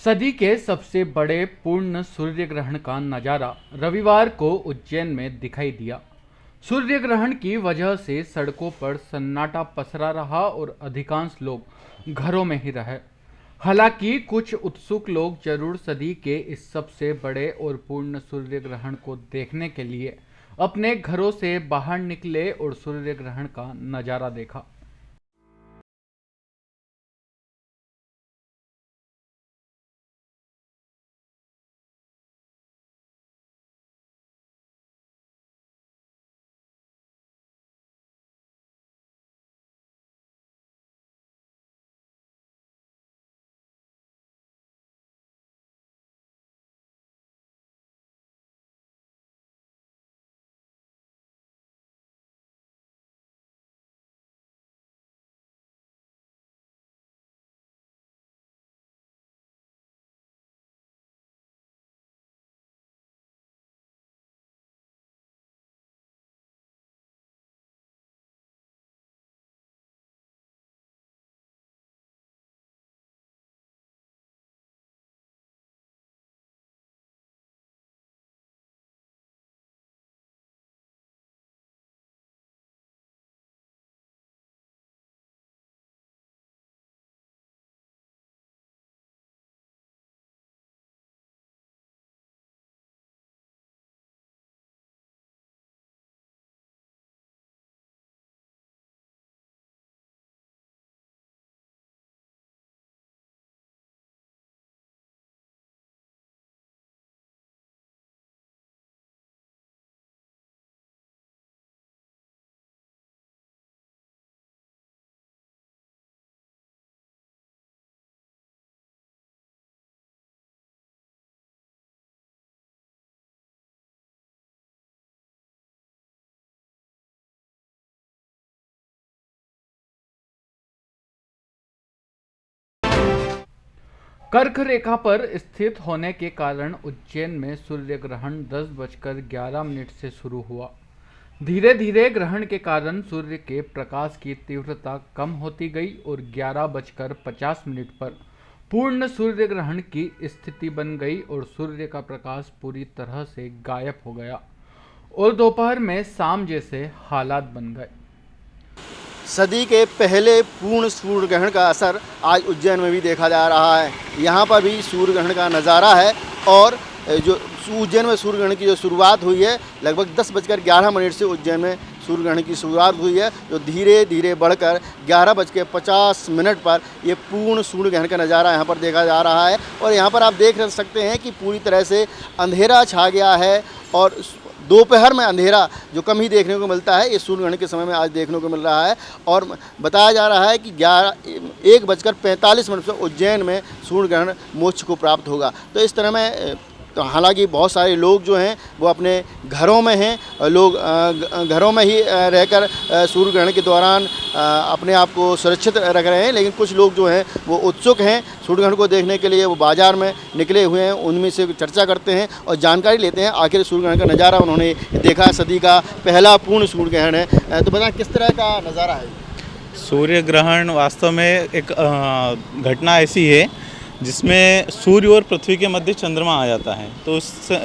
सदी के सबसे बड़े पूर्ण सूर्य ग्रहण का नज़ारा रविवार को उज्जैन में दिखाई दिया। सूर्य ग्रहण की वजह से सड़कों पर सन्नाटा पसरा रहा और अधिकांश लोग घरों में ही रहे। हालांकि कुछ उत्सुक लोग जरूर सदी के इस सबसे बड़े और पूर्ण सूर्य ग्रहण को देखने के लिए अपने घरों से बाहर निकले और सूर्य ग्रहण का नज़ारा देखा। कर्क रेखा पर स्थित होने के कारण उज्जैन में सूर्य ग्रहण 10:11 से शुरू हुआ। धीरे धीरे ग्रहण के कारण सूर्य के प्रकाश की तीव्रता कम होती गई और 11:50 पर पूर्ण सूर्य ग्रहण की स्थिति बन गई और सूर्य का प्रकाश पूरी तरह से गायब हो गया और दोपहर में शाम जैसे हालात बन गए। सदी के पहले पूर्ण सूर्य ग्रहण का असर आज उज्जैन में भी देखा जा रहा है। यहाँ पर भी सूर्य ग्रहण का नज़ारा है और जो उज्जैन में सूर्य ग्रहण की जो शुरुआत हुई है लगभग 10:11 से उज्जैन में सूर्य ग्रहण की शुरुआत हुई है, जो धीरे धीरे बढ़कर 11:50 पर ये पूर्ण सूर्य ग्रहण का नज़ारा यहाँ पर देखा जा रहा है। और यहाँ पर आप देख सकते हैं कि पूरी तरह से अंधेरा छा गया है और दोपहर में अंधेरा जो कम ही देखने को मिलता है ये सूर्य ग्रहण के समय में आज देखने को मिल रहा है। और बताया जा रहा है कि 1:45 से उज्जैन में सूर्य ग्रहण मोक्ष को प्राप्त होगा। तो इस तरह में तो हालांकि बहुत सारे लोग जो हैं वो अपने घरों में हैं, लोग घरों में ही रहकर सूर्य ग्रहण के दौरान अपने आप को सुरक्षित रख रहे हैं, लेकिन कुछ लोग जो हैं वो उत्सुक हैं सूर्य ग्रहण को देखने के लिए, वो बाज़ार में निकले हुए हैं, उनमें से चर्चा करते हैं और जानकारी लेते हैं आखिर सूर्य ग्रहण का नज़ारा उन्होंने देखा। सदी का पहला पूर्ण सूर्य ग्रहण है, तो बताएं किस तरह का नज़ारा है। सूर्य ग्रहण वास्तव में एक घटना ऐसी है जिसमें सूर्य और पृथ्वी के मध्य चंद्रमा आ जाता है, तो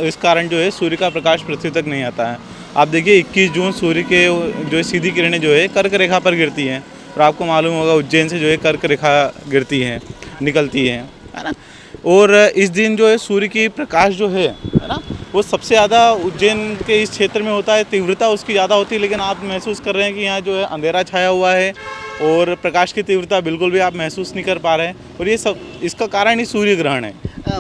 इस कारण जो है सूर्य का प्रकाश पृथ्वी तक नहीं आता है। आप देखिए 21 जून सूर्य के जो सीधी किरणें जो है कर्क रेखा पर गिरती हैं और आपको मालूम होगा उज्जैन से जो है कर्क रेखा गिरती है, निकलती है ना। और इस दिन जो है सूर्य की प्रकाश जो है ना वो सबसे ज़्यादा उज्जैन के इस क्षेत्र में होता है, तीव्रता उसकी ज़्यादा होती है। लेकिन आप महसूस कर रहे हैं कि यहाँ जो है अंधेरा छाया हुआ है और प्रकाश की तीव्रता बिल्कुल भी आप महसूस नहीं कर पा रहे हैं, और ये सब इसका कारण ही सूर्य ग्रहण है।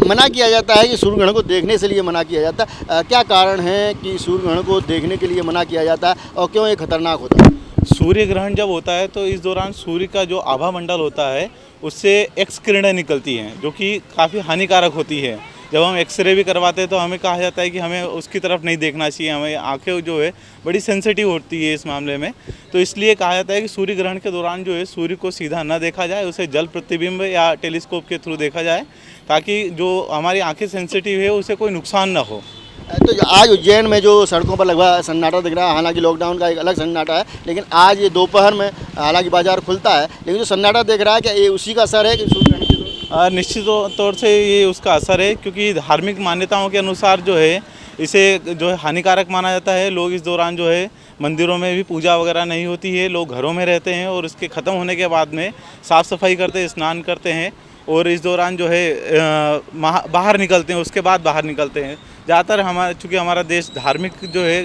मना किया जाता है कि सूर्य ग्रहण को देखने से लिए मना किया जाता है, क्या कारण है कि सूर्य ग्रहण को देखने के लिए मना किया जाता है और क्यों ये खतरनाक होता है? सूर्य ग्रहण जब होता है तो इस दौरान सूर्य का जो आभा मंडल होता है उससे एक्स किरणें निकलती हैं जो कि काफ़ी हानिकारक होती है। जब हम एक्सरे भी करवाते हैं तो हमें कहा जाता है कि हमें उसकी तरफ नहीं देखना चाहिए, हमें आंखें जो है बड़ी सेंसिटिव होती है इस मामले में। तो इसलिए कहा जाता है कि सूर्य ग्रहण के दौरान जो है सूर्य को सीधा न देखा जाए, उसे जल प्रतिबिंब या टेलीस्कोप के थ्रू देखा जाए ताकि जो हमारी आंखें सेंसिटिव है उसे कोई नुकसान ना हो। तो आज उज्जैन में जो सड़कों पर लगभग सन्नाटा दिख रहा है, हालांकि लॉकडाउन का एक अलग सन्नाटा है, लेकिन आज ये दोपहर में हालांकि बाजार खुलता है, लेकिन जो सन्नाटा दिख रहा है क्या ये उसी का असर है कि सूर्य ग्रहण के निश्चित तौर से ये उसका असर है, क्योंकि धार्मिक मान्यताओं के अनुसार जो है इसे जो है हानिकारक माना जाता है। लोग इस दौरान जो है मंदिरों में भी पूजा वगैरह नहीं होती है, लोग घरों में रहते हैं और इसके ख़त्म होने के बाद में साफ़ सफाई करते हैं, स्नान करते हैं और इस दौरान जो है बाहर निकलते हैं, उसके बाद बाहर निकलते हैं। ज़्यादातर चूँकि हमारा देश धार्मिक जो है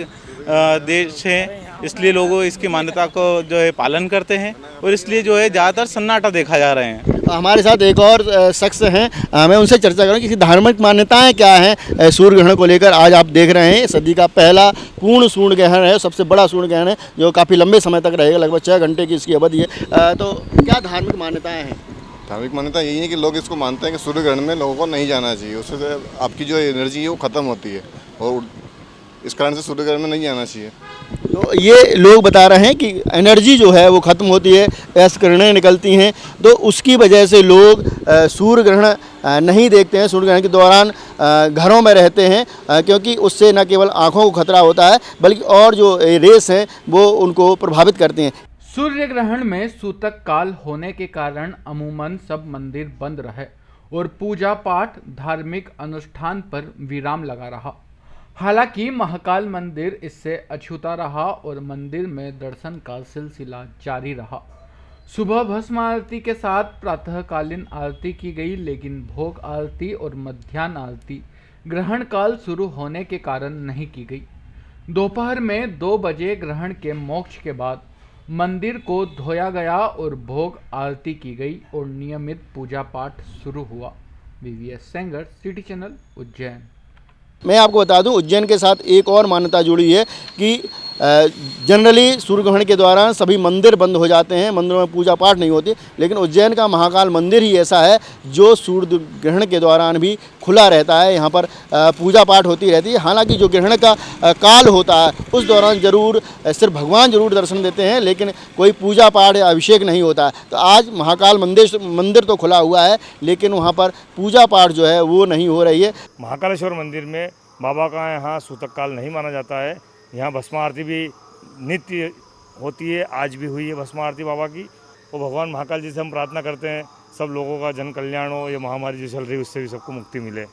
देश है, इसलिए लोग इसकी मान्यता को जो है पालन करते हैं और इसलिए जो है ज़्यादातर सन्नाटा देखा जा रहे हैं। हमारे साथ एक और शख्स हैं, मैं उनसे चर्चा करूँ कि धार्मिक मान्यताएं क्या हैं सूर्य ग्रहण को लेकर। आज आप देख रहे हैं सदी का पहला पूर्ण सूर्य ग्रहण है, सबसे बड़ा सूर्य ग्रहण है जो काफ़ी लंबे समय तक रहेगा, लगभग 6 घंटे की इसकी अवधि है। तो क्या धार्मिक मान्यताएं हैं? धार्मिक मान्यता यही है कि लोग इसको मानते हैं कि सूर्य ग्रहण में लोगों को नहीं जाना चाहिए, उससे आपकी जो एनर्जी है वो ख़त्म होती है और इस कारण से सूर्य ग्रहण में नहीं जाना चाहिए। तो ये लोग बता रहे हैं कि एनर्जी जो है वो ख़त्म होती है, ऐसी किरणें निकलती हैं, तो उसकी वजह से लोग सूर्य ग्रहण नहीं देखते हैं। सूर्य ग्रहण के दौरान घरों में रहते हैं, क्योंकि उससे न केवल आँखों को खतरा होता है बल्कि और जो रेस हैं वो उनको प्रभावित करती हैं। सूर्य ग्रहण में सूतक काल होने के कारण अमूमन सब मंदिर बंद रहे और पूजा पाठ धार्मिक अनुष्ठान पर विराम लगा रहा। हालांकि महाकाल मंदिर इससे अछूता रहा और मंदिर में दर्शन का सिलसिला जारी रहा। सुबह भस्म आरती के साथ प्रातःकालीन आरती की गई, लेकिन भोग आरती और मध्याह्न आरती ग्रहण काल शुरू होने के कारण नहीं की गई। दोपहर में 2 बजे ग्रहण के मोक्ष के बाद मंदिर को धोया गया और भोग आरती की गई और नियमित पूजा पाठ शुरू हुआ। VVS Sengar, city channel, Ujjain. मैं आपको बता दूं, उज्जैन के साथ एक और मान्यता जुड़ी है कि जनरली सूर्य ग्रहण के दौरान सभी मंदिर बंद हो जाते हैं, मंदिरों में पूजा पाठ नहीं होती, लेकिन उज्जैन का महाकाल मंदिर ही ऐसा है जो सूर्य ग्रहण के दौरान भी खुला रहता है। यहाँ पर पूजा पाठ होती रहती है। हालांकि जो ग्रहण का काल होता है उस दौरान ज़रूर सिर्फ भगवान ज़रूर दर्शन देते हैं, लेकिन कोई पूजा पाठ या अभिषेक नहीं होता है। तो आज महाकाल मंदिर तो खुला हुआ है, लेकिन वहाँ पर पूजा पाठ जो है वो नहीं हो रही है। महाकालेश्वर मंदिर में बाबा का यहाँ सूतक काल नहीं माना जाता है। यहाँ भस्म आरती भी नित्य होती है, आज भी हुई है भस्म आरती बाबा की। वो भगवान महाकाल जी से हम प्रार्थना करते हैं सब लोगों का जन कल्याण हो, ये महामारी जो चल रही है उससे भी सबको मुक्ति मिले।